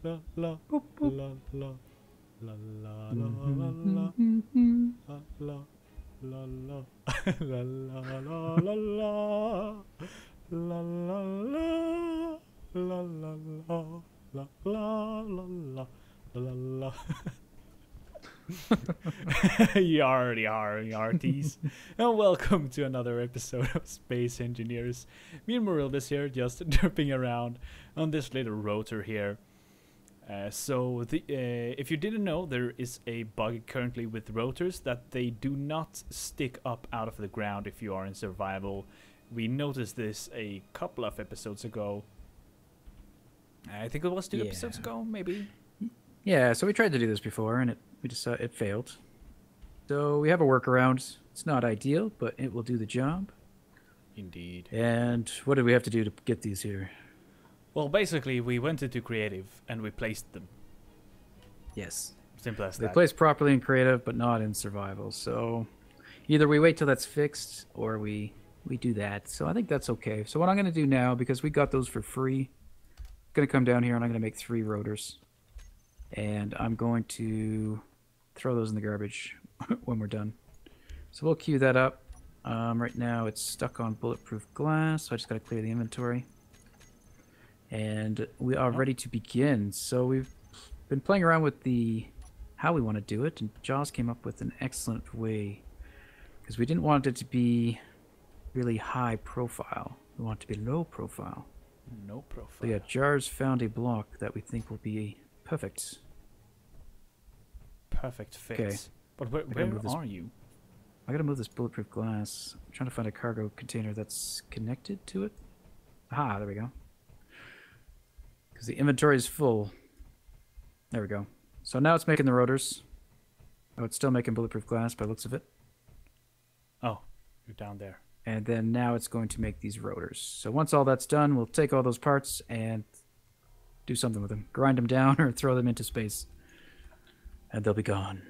la la Boop, boop. la la la la la la la Mhm. la la la la la la la la la la la la la la la la la la la. Yardy yarties. And welcome to another episode of Space Engineers. Me and Marilda's here, just derping around on this little rotor here. If you didn't know, there is a bug currently with rotors that they do not stick up out of the ground if you are in survival. We noticed this a couple of episodes ago. I think it was two episodes ago, maybe. Yeah, so we tried to do this before, and it failed. So we have a workaround. It's not ideal, but it will do the job. Indeed. And what did we have to do to get these here? Well, basically, we went into creative and we placed them. Yes. Simple as They that. place properly in creative, but not in survival. So either we wait till that's fixed, or we do that. So I think that's okay. So what I'm going to do now, because we got those for free, I'm going to come down here and I'm going to make 3 rotors. And I'm going to throw those in the garbage when we're done. So we'll queue that up. Right now it's stuck on bulletproof glass, so I just got to clear the inventory. And we are ready to begin. So we've been playing around with how we want to do it, and Jaws came up with an excellent way, because we didn't want it to be really high profile. We want it to be low profile. No profile. So yeah, Jars found a block that we think will be perfect. Perfect fit. Okay. But where are you? I gotta move this bulletproof glass. I'm trying to find a cargo container that's connected to it. Aha, there we go. Because the inventory is full. There we go. So now it's making the rotors. Oh, it's still making bulletproof glass by the looks of it. Oh, you're down there. And then now it's going to make these rotors. So once all that's done, we'll take all those parts and do something with them. Grind them down or throw them into space. And they'll be gone.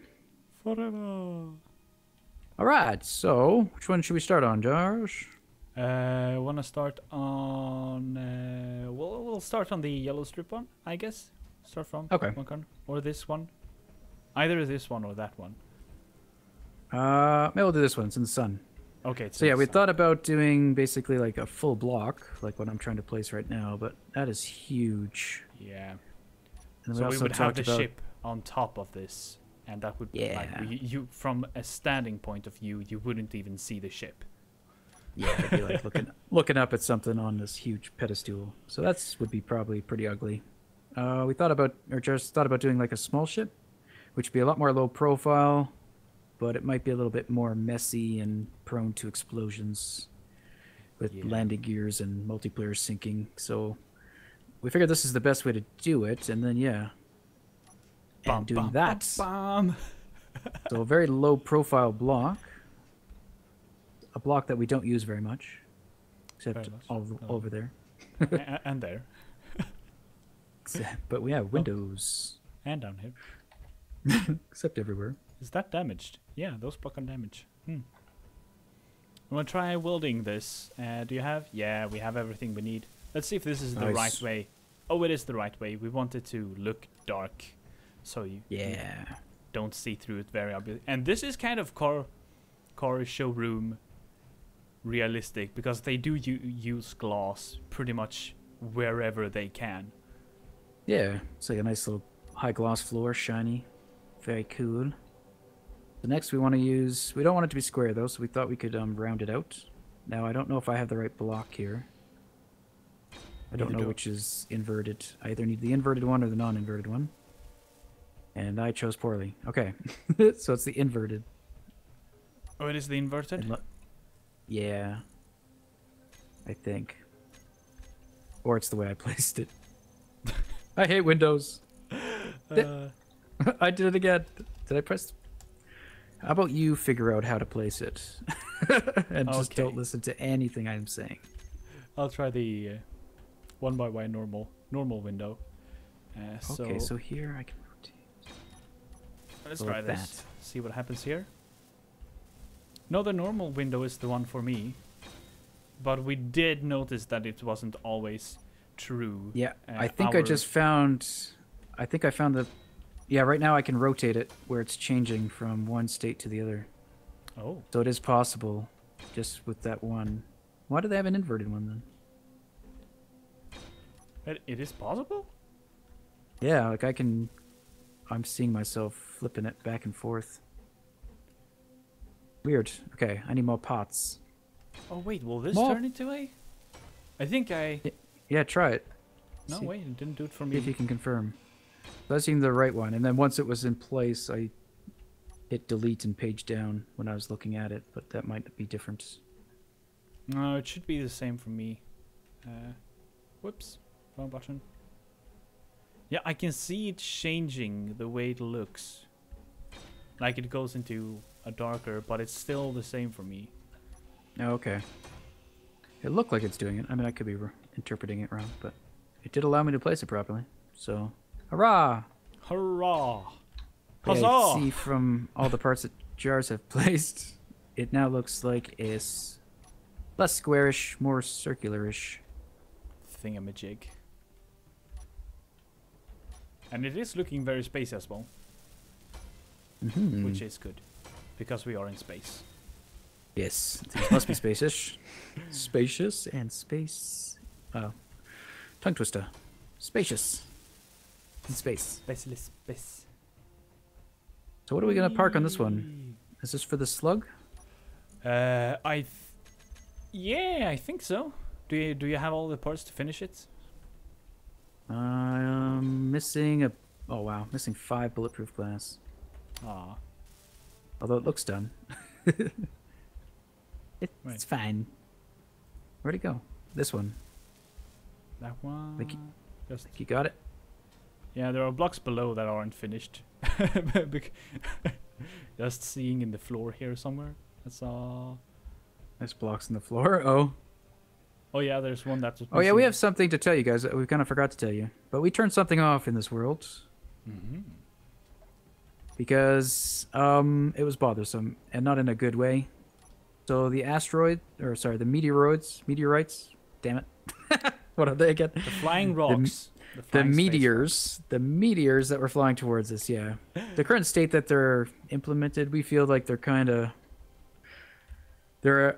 Forever. Alright, so which one should we start on, Josh? Wanna start on... we'll start on the yellow strip one, I guess. Start from Okay. one corner. Or this one. Either this one or that one. Maybe we'll do this one. It's in the sun. Okay. So yeah, we thought about doing basically like a full block, like what I'm trying to place right now, but that is huge. Yeah. And So we also would have the talked about ship on top of this. And that would Yeah. like you from a standing point of view, you wouldn't even see the ship. Yeah, it'd be like looking up at something on this huge pedestal. So that's would be probably pretty ugly. We thought about, or just thought about doing like a small ship, which would be a lot more low profile, but it might be a little bit more messy and prone to explosions with landing gears and multiplayer syncing. So we figured this is the best way to do it, and then yeah. And doing that. Bum. So a very low profile block. A block that we don't use very much. Except Very much. over there. And there. But we have windows. And down here. Except everywhere. Is that damaged? Yeah, those block on damage. I'm gonna try welding this. Do you have? Yeah, we have everything we need. Let's see if this is the right way. Oh, it is the right way. We want it to look dark, so you don't see through it very obviously. And this is kind of car showroom realistic, because they do use glass pretty much wherever they can. Yeah, it's like a nice little high gloss floor, shiny, very cool. The next we want to use, we don't want it to be square though, so we thought we could round it out. Now I don't know if I have the right block here. I don't know which is inverted. I either need the inverted one or the non-inverted one. And I chose poorly. Okay, so it's the inverted. Oh, it is the inverted? Yeah, I think. Or it's the way I placed it. I hate Windows. I did it again. Did I press? How about you figure out how to place it? And just don't listen to anything I'm saying. I'll try the 1x1 normal window. Okay, so here I can rotate. Let's try this. See what happens here. No, the normal window is the one for me. But we did notice that it wasn't always true. Yeah, I think I just found I think I found the... Yeah, right now I can rotate it where it's changing from one state to the other. Oh. So it is possible just with that one. Why do they have an inverted one then? It is possible? Yeah, like I'm seeing myself flipping it back and forth. Weird. Okay, I need more pots. Oh wait, will this More? turn into a? I think I. Yeah, try it. No, See, wait, it didn't do it for see me. if you can confirm. That seemed the right one. And then once it was in place, I hit delete and page down when I was looking at it, but that might be different. No, it should be the same for me. Whoops, wrong button. Yeah, I can see it changing the way it looks. Like it goes into a darker, but it's still the same for me. Oh, okay. It looked like it's doing it. I mean, I could be interpreting it wrong, but it did allow me to place it properly. So, hurrah! Hurrah! Yeah, you Huzzah! can see from all the parts that jars have placed, it now looks like it's less squarish, more circularish. Thingamajig. And it is looking very space as well, which is good, because we are in space. Yes, things must be spacious. Spacious and space. Oh, tongue twister. Spacious. In space. Spaceless space. So what are we gonna park on this one? Is this for the slug? Yeah, I think so. Do you have all the parts to finish it? Missing a... Oh wow, missing 5 bulletproof glass. Ah. Although it looks done. It's fine. Where'd it go? This one. That one. Think Just you got it? yeah, there are blocks below that aren't finished. Just seeing in the floor here somewhere. That's all. There's blocks in the floor. Oh. Oh yeah, there's one that's. Oh yeah, we have something to tell you guys that we kind of forgot to tell you. But we turned something off in this world. Because it was bothersome and not in a good way. So the the meteorites, damn it. What are they again? The flying rocks. The flying meteors that were flying towards us, yeah. The current state that they're implemented, we feel like they're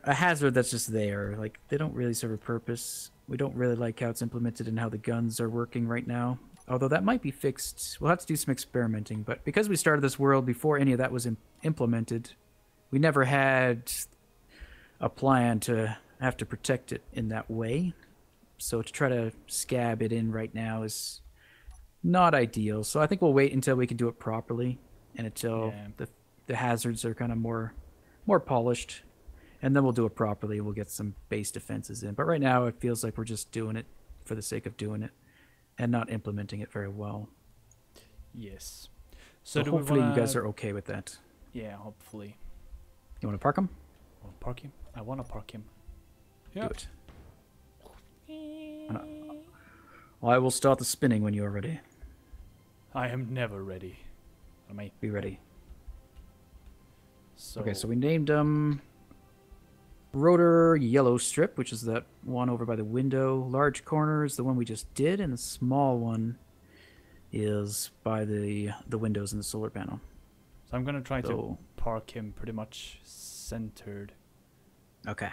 a hazard that's just there. Like, they don't really serve a purpose. We don't really like how it's implemented and how the guns are working right now. Although that might be fixed. We'll have to do some experimenting. But because we started this world before any of that was implemented, we never had a plan to have to protect it in that way. So to try to scab it in right now is not ideal. So I think we'll wait until we can do it properly and until the hazards are kind of more polished. And then we'll do it properly. We'll get some base defenses in. But right now it feels like we're just doing it for the sake of doing it and not implementing it very well. Yes. So hopefully you guys are okay with that. Yeah, hopefully. You want to park him? I'll park him. I want to park him. Do it. I will start the spinning when you are ready. I am never ready. I might be ready. So okay, so we named rotor yellow strip, which is that one over by the window. Large corner is the one we just did, and the small one is by the windows in the solar panel. So I'm gonna try to park him pretty much centered. Okay.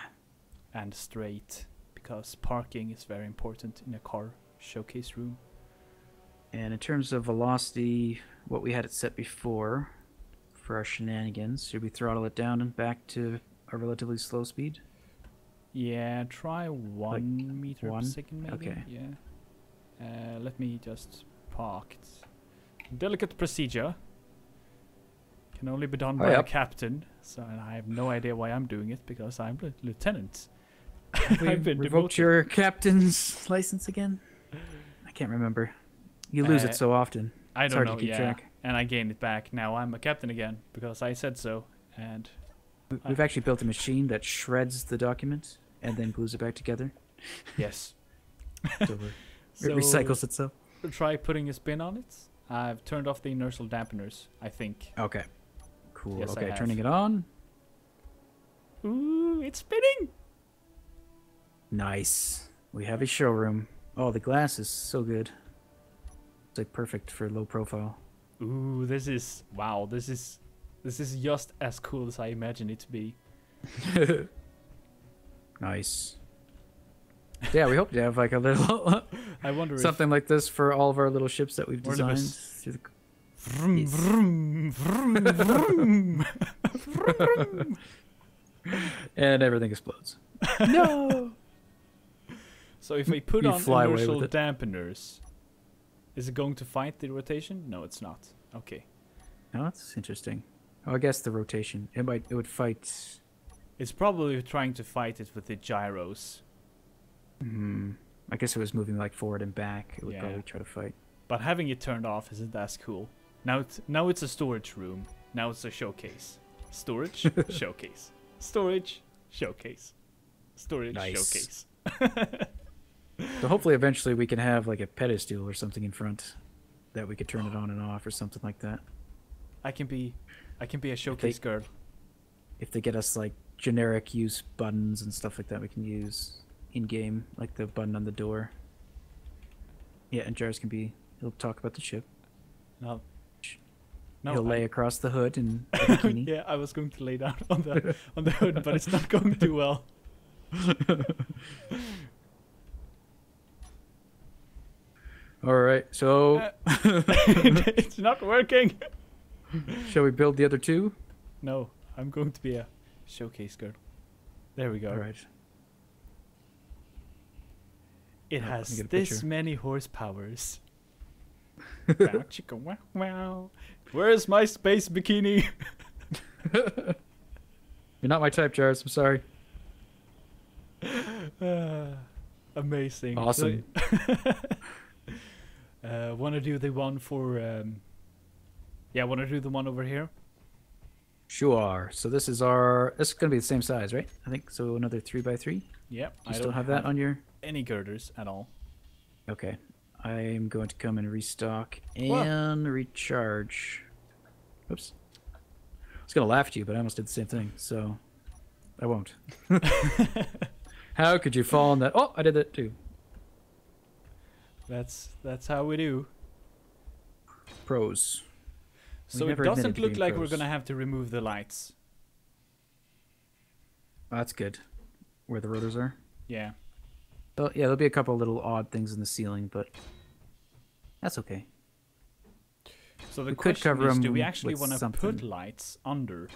And straight, because parking is very important in a car showcase room. And in terms of velocity, what we had it set before for our shenanigans, should we throttle it down and back to a relatively slow speed? Yeah, try 1 meter per second maybe. Okay. Yeah. Let me just park it. Delicate procedure. Can only be done by a captain. So and I have no idea why I'm doing it, because I'm a lieutenant. I've been revoked your captain's license again? I can't remember. You lose it so often. I don't know, to keep track. And I gained it back. Now I'm a captain again, because I said so. And we've actually built a machine that shreds the document and then glues it back together. Yes. So it recycles itself. Try putting a spin on it. I've turned off the inertial dampeners, I think. Okay. Cool. Yes, okay, turning it on. Ooh, it's spinning! Nice. We have a showroom. Oh, the glass is so good. It's like perfect for low profile. Ooh, this is wow. This is just as cool as I imagined it to be. Nice. Yeah, we hope to have like a little I wonder something like this for all of our little ships that we've designed. Vroom, vroom, vroom, vroom. Vroom. And everything explodes. No. So if we put You on fly away inertial with it. dampeners, is it going to fight the rotation? No, it's not. Okay. Oh, that's interesting. Oh, I guess the rotation. It would fight. It's probably trying to fight it with the gyros. I guess it was moving like forward and back. It would Yeah. probably try to fight. But having it turned off isn't as cool. Now it's a storage room. Now it's a showcase. Storage, showcase. Storage, showcase. Storage, Nice. showcase. So hopefully eventually we can have like a pedestal or something in front that we could turn it on and off or something like that. I can be a showcase girl. If they get us like generic use buttons and stuff like that we can use in game, like the button on the door. Yeah, and Jars he'll talk about the ship. No, He'll lay across the hood in a bikini. yeah, I was going to lay down on the hood, but it's not going too well. All right, so It's not working. shall we build the other two? No, I'm going to be a showcase girl. There we go. All right. It Oh, has let me get a this picture. many horsepowers. Wow, chicka, wow, wow. Where's my space bikini? You're not my type, Jars. I'm sorry. Amazing. Awesome. Want to do the one for? Yeah, want to do the one over here? Sure. So this is gonna be the same size, right? I think so. Another 3x3. Yep. You still have that on your? Any girders at all? Okay. I'm going to come and restock What? and recharge. Oops. I was gonna laugh at you, but I almost did the same thing, so I won't. How could you fall on that? Oh, I did that too. That's how we do. Pros. We So it never admitted doesn't to look being like pros. we're gonna have to remove the lights. Oh, that's good. Where the rotors are. Yeah. Well, yeah, there'll be a couple little odd things in the ceiling, but that's okay. So the We could question cover is, do 'em we actually with want to put something. lights under?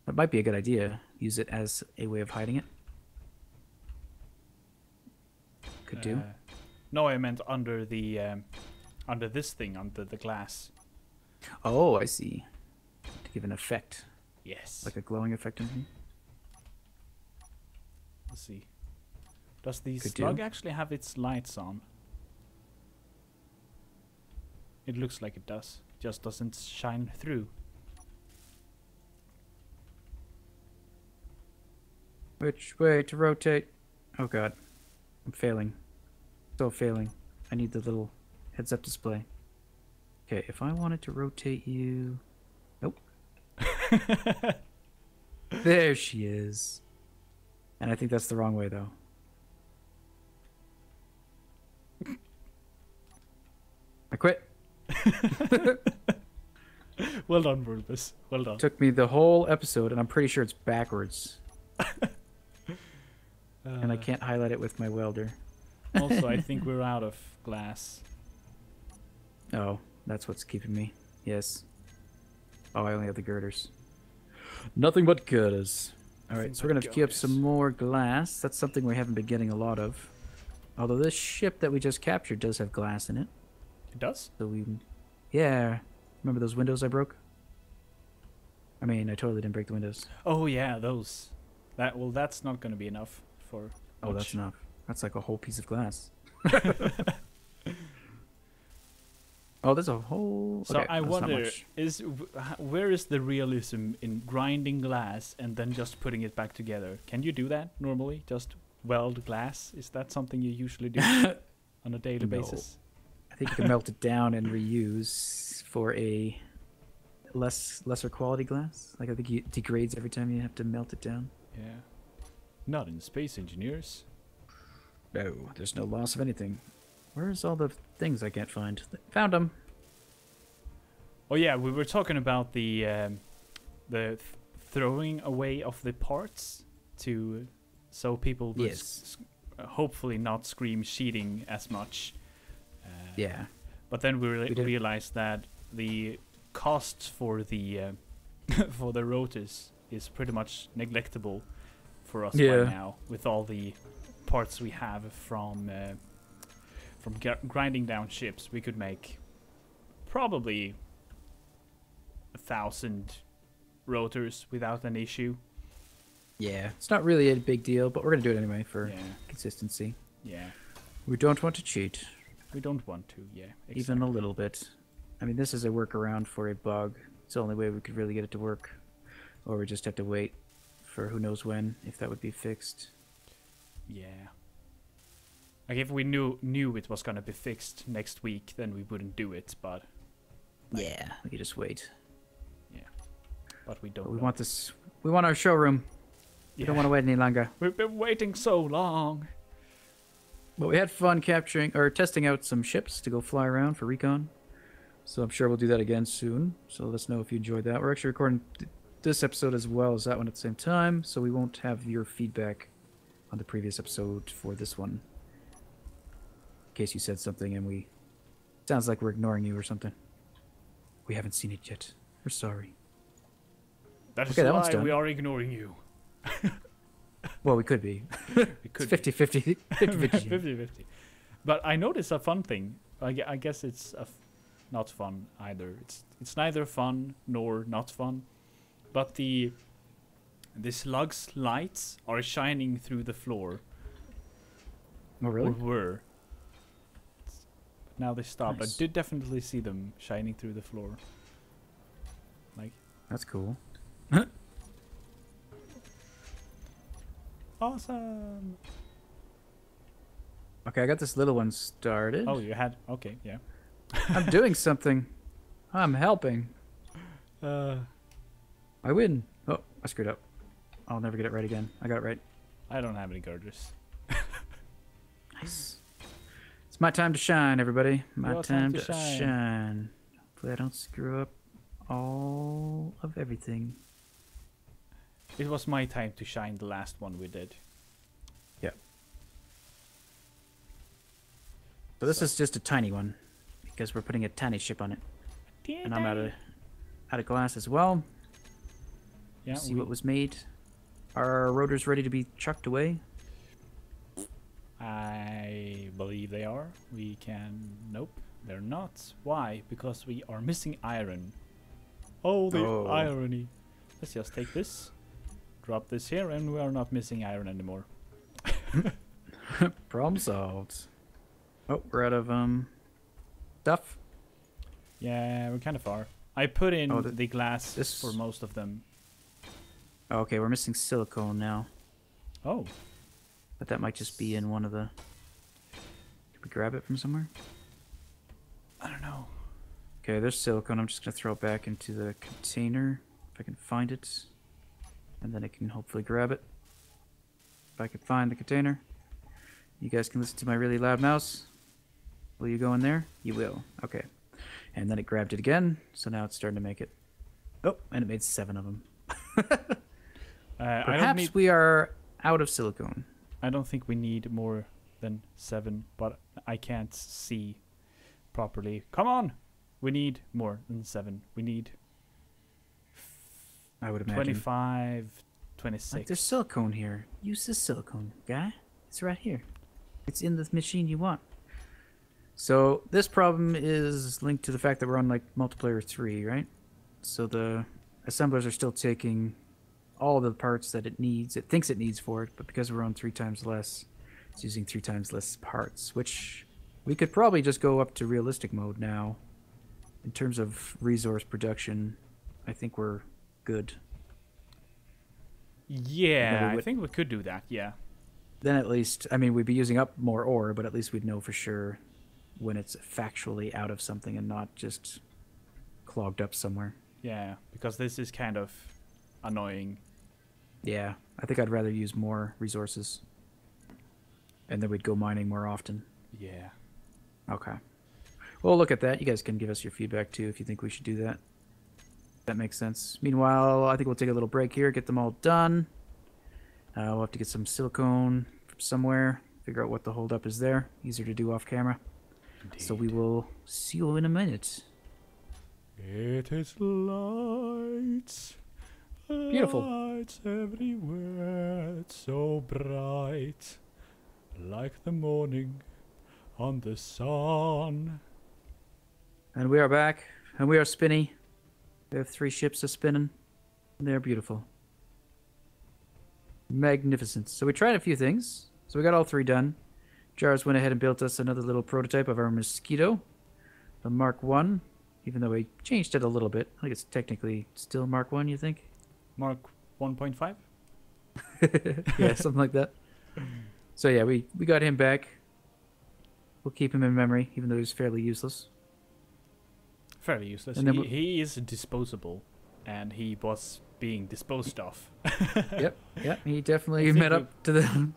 That might be a good idea. Use it as a way of hiding it. Could do. No, I meant under the under this thing, under the glass. Oh, I see. To give an effect, Yes. like a glowing effect. In Let's see. Does the Could slug do. actually have its lights on? It looks like it does. Just doesn't shine through. Which way to rotate? Oh god, I'm failing. Still failing. I need the little heads-up display. Okay, if I wanted to rotate you, nope. There she is. And I think that's the wrong way, though. I quit. Well done, Bulbus. Well done. Took me the whole episode, and I'm pretty sure it's backwards. And I can't highlight it with my welder. Also, I think we're out of glass. Oh, that's what's keeping me. Yes. Oh, I only have the girders. Nothing but girders. Alright, so we're going to have to queue up some more glass. That's something we haven't been getting a lot of. Although this ship that we just captured does have glass in it. It does? So we... Yeah. Remember those windows I broke? I mean, I totally didn't break the windows. Oh yeah, those. That's not going to be enough for. Oh, much. that's enough. That's like a whole piece of glass. Oh, there's a whole... So okay, I that's not wonder, much. where is the realism in grinding glass and then just putting it back together? Can you do that normally? Just weld glass? Is that something you usually do on a daily No. basis? I think you can melt it down and reuse for a lesser quality glass. Like I think it degrades every time you have to melt it down. Yeah. Not in Space Engineers. No, there's no loss of anything. Where's all the things I can't find? Found them. Oh yeah, we were talking about the throwing away of the parts to so people would hopefully not scream cheating as much. Yeah. But then we realized that the cost for the for the rotors is pretty much neglectable for us right now with all the parts we have from grinding down ships. We could make probably 1,000 rotors without an issue. Yeah, it's not really a big deal, but we're gonna do it anyway for consistency. Yeah. We don't want to cheat. We don't want to, yeah. Exactly. Even a little bit. I mean, this is a workaround for a bug. It's the only way we could really get it to work. Or we just have to wait for who knows when, if that would be fixed. Yeah. Like, if we knew it was gonna be fixed next week, then we wouldn't do it, but... Like, yeah, we could just wait. Yeah. But we don't We want this... We want our showroom. We don't want to wait any longer. We've been waiting so long. But we had fun capturing or testing out some ships to go fly around for recon. So I'm sure we'll do that again soon. So let us know if you enjoyed that. We're actually recording this episode as well as that one at the same time. So we won't have your feedback on the previous episode for this one. In case you said something and we... Sounds like we're ignoring you or something. We haven't seen it yet. We're sorry. That is a lie. We are ignoring you. Well, we could be. It could it's 50-50. 50-50. But I noticed a fun thing. I guess it's not fun either. It's neither fun nor not fun. But the slug's lights are shining through the floor. Oh, really? Or were. Now they stopped. Nice. I did definitely see them shining through the floor. Like, that's cool. Awesome. Okay, I got this little one started. Oh, you had... Okay, yeah. I'm doing something. I'm helping. I win. Oh, I screwed up. I'll never get it right again. I got it right. I don't have any girders. Nice. It's my time to shine, everybody. My Your time to shine. Hopefully I don't screw up all of everything. It was my time to shine, the last one we did. Yeah. So this is just a tiny one because we're putting a tiny ship on it. And I'm out of glass as well. Yeah. See what was made. Are our rotors ready to be chucked away? I believe they are. We can... Nope, they're not. Why? Because we are missing iron. Oh, the irony. Let's just take this. Drop this here and we are not missing iron anymore. Problem solved. Oh, we're out of stuff. Yeah, we're kind of far. I put in the glass this... for most of them. Okay, we're missing silicone now. Oh. But that might just be in one of the... Can we grab it from somewhere? I don't know. Okay, there's silicone. I'm just going to throw it back into the container. If I can find it. And then I can hopefully grab it. If I can find the container. You guys can listen to my really loud mouse. Will you go in there? You will. Okay. And then it grabbed it again. So now it's starting to make it. Oh, and it made 7 of them. Perhaps we are out of silicone. I don't think we need more than 7, but I can't see properly. Come on! We need more than 7. We need... I would imagine 25, 26. Like, there's silicone here. Use this silicone, guy. It's right here. It's in the machine you want. So this problem is linked to the fact that we're on like multiplayer 3, right? So the assemblers are still taking all the parts that it needs. It thinks it needs for it, but because we're on 3 times less, it's using 3 times less parts, which we could probably just go up to realistic mode now. In terms of resource production, I think we're good. Yeah, I think we could do that, yeah. Then at least, I mean, we'd be using up more ore, but at least we'd know for sure when it's factually out of something and not just clogged up somewhere. Yeah, because this is kind of annoying. Yeah, I think I'd rather use more resources. And then we'd go mining more often. Yeah. Okay. We'll look at that. You guys can give us your feedback too if you think we should do that. That makes sense. Meanwhile, I think we'll take a little break here, get them all done. We'll have to get some silicone from somewhere, figure out what the holdup is there. Easier to do off camera. Indeed. So we will see you in a minute. It is lights. Beautiful. Lights everywhere. It's so bright. Like the morning on the sun. And we are back, and we are spinny. We have 3 ships a-spinning, and they're beautiful. Magnificent. So we tried a few things. So we got all 3 done. Jars went ahead and built us another little prototype of our Mosquito, the Mark 1, even though we changed it a little bit. I think it's technically still Mark 1, you think? Mark 1.5? Yeah, something like that. So yeah, we got him back. We'll keep him in memory, even though he's fairly useless. Fairly useless. And then he is disposable, and he was being disposed of. Yep, he definitely met up to the...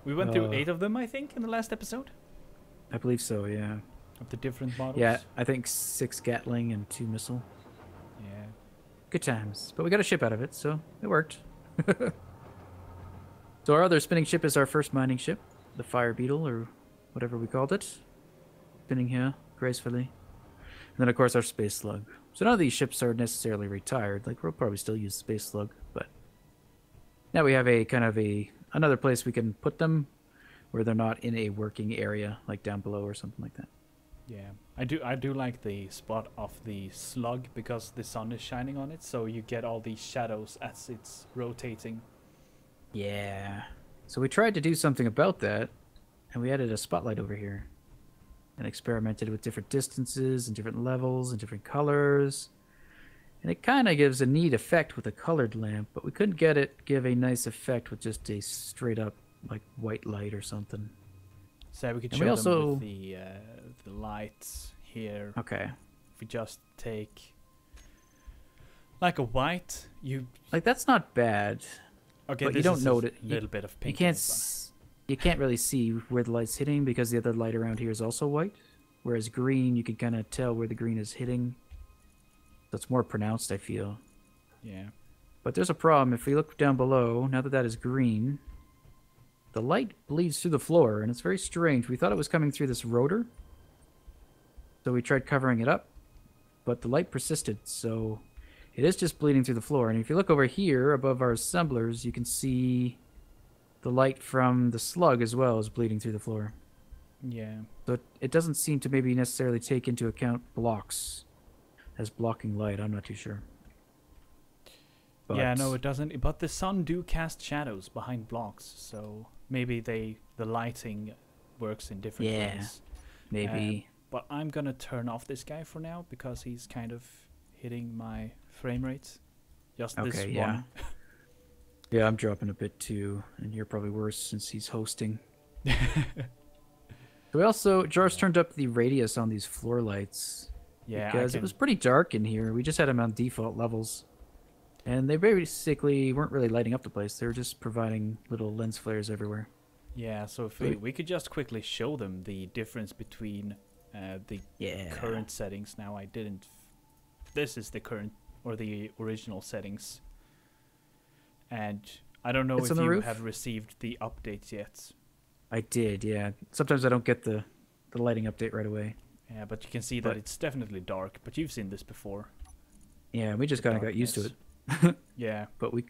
We went through 8 of them, I think, in the last episode. I believe so, yeah. Of the different models. Yeah, I think 6 Gatling and 2 missile. Yeah. Good times. But we got a ship out of it, so it worked. So our other spinning ship is our first mining ship, the Fire Beetle, or whatever we called it. Spinning here, gracefully. And then, of course, our Space Slug. So none of these ships are necessarily retired. Like, we'll probably still use Space Slug, but now we have a kind of another place we can put them where they're not in a working area, like down below or something like that. Yeah, I do like the spot of the slug because the sun is shining on it, so you get all these shadows as it's rotating. Yeah. So we tried to do something about that, and we added a spotlight over here and experimented with different distances and different levels and different colors. And it kind of gives a neat effect with a colored lamp, but we couldn't get it give a nice effect with just a straight up like white light or something. So we could And show we also... them with the lights here. Okay. If we just take like a white, Like, that's not bad. okay, but this you don't is know a it. little bit of pink. You can't really see where the light's hitting because the other light around here is also white. Whereas green, you can kind of tell where the green is hitting. So it's more pronounced, I feel. Yeah. But there's a problem. If we look down below, now that that is green, the light bleeds through the floor, and it's very strange. We thought it was coming through this rotor, so we tried covering it up, but the light persisted, so it is just bleeding through the floor. And if you look over here above our assemblers, you can see the light from the slug as well is bleeding through the floor. Yeah. So it doesn't seem to maybe necessarily take into account blocks as blocking light. I'm not too sure. But yeah, no, it doesn't. But the sun do cast shadows behind blocks, so maybe the lighting works in different ways. Maybe. But I'm gonna turn off this guy for now because he's kind of hitting my frame rate. Just this Okay, yeah. one. Yeah, I'm dropping a bit too, and you're probably worse since he's hosting. We also, Jars turned up the radius on these floor lights. Yeah, Because it was pretty dark in here. We just had them on default levels. And they basically weren't really lighting up the place. They were just providing little lens flares everywhere. Yeah, so if we could just quickly show them the difference between the current settings. Now I didn't... This is the current, or the original settings. And I don't know if you have received the updates yet. I did, yeah. Sometimes I don't get the lighting update right away. Yeah, but you can see that it's definitely dark. But you've seen this before. Yeah, we just kind of got used to it. Yeah. But we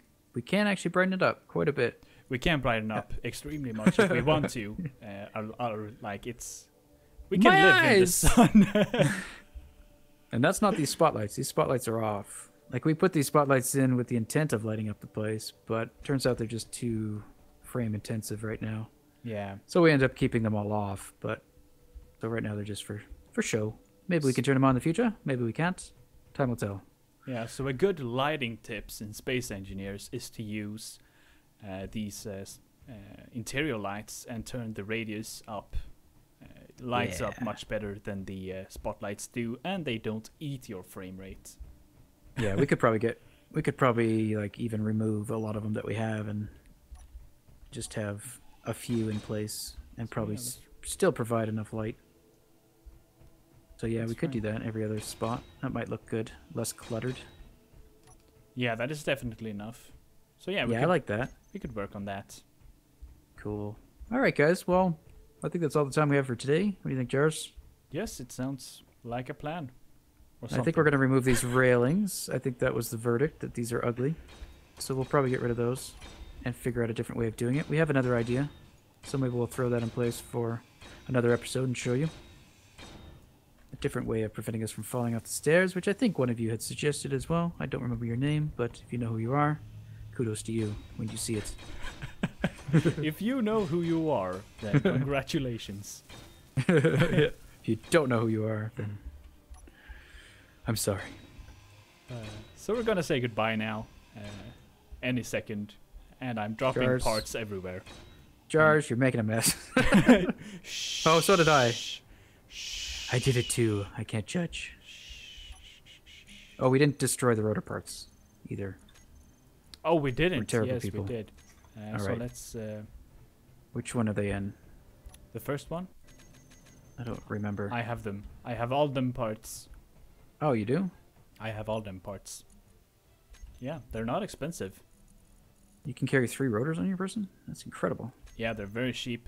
can actually brighten it up quite a bit. We can brighten up extremely much if we want to. Like, it's... We can live in the sun. And that's not these spotlights. These spotlights are off. Like, we put these spotlights in with the intent of lighting up the place, but turns out they're just too frame intensive right now. Yeah. So we end up keeping them all off, but so right now they're just for show. Maybe we can turn them on in the future. Maybe we can't. Time will tell. Yeah, so a good lighting tips in Space Engineers is to use these interior lights and turn the radius up. It lights up much better than the spotlights do, and they don't eat your frame rate. Yeah, we could probably like even remove a lot of them that we have and just have a few in place and probably still provide enough light. So yeah, That's we could right. do that every other spot. That might look good, less cluttered. Yeah, that is definitely enough. So yeah, I like that. we could work on that. Cool. All right, guys. Well, I think that's all the time we have for today. What do you think, Jars? Yes, it sounds like a plan. Or I something. think we're going to remove these railings. I think that was the verdict, that these are ugly. So we'll probably get rid of those and figure out a different way of doing it. We have another idea, so maybe we'll throw that in place for another episode and show you a different way of preventing us from falling off the stairs, which I think one of you had suggested as well. I don't remember your name, but if you know who you are, kudos to you when you see it. If you know who you are, then congratulations. If you don't know who you are, then I'm sorry. So we're gonna say goodbye now, any second, and I'm dropping Jars. parts everywhere. Jars, you're making a mess. Oh, so did I. I did it too. I can't judge. Oh, we didn't destroy the rotor parts either. Oh, we didn't. We're terrible Yes, people. we did. All So right. let's Which one are they in? the first one. I don't remember. I have them. I have all them parts. Oh, you do? I have all them parts. Yeah, they're not expensive. You can carry 3 rotors on your person? That's incredible. Yeah, they're very cheap.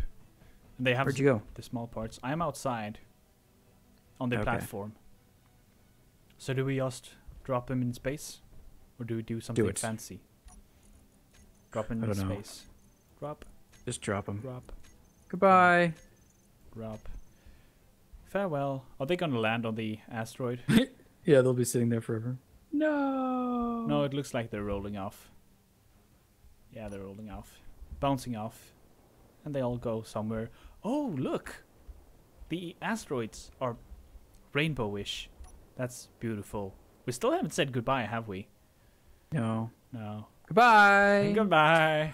And they have Where'd you go? the small parts. I'm outside on the Okay. platform. So do we just drop them in space? Or do we do something it. fancy? Drop them I in don't know. space. Drop, Just drop them. drop, Goodbye. drop. Farewell. Are they gonna land on the asteroid? Yeah, they'll be sitting there forever. No. No, it looks like they're rolling off. Yeah, they're rolling off. Bouncing off. And they all go somewhere. Oh, look! The asteroids are rainbowish. That's beautiful. We still haven't said goodbye, have we? No. No. Goodbye. Goodbye!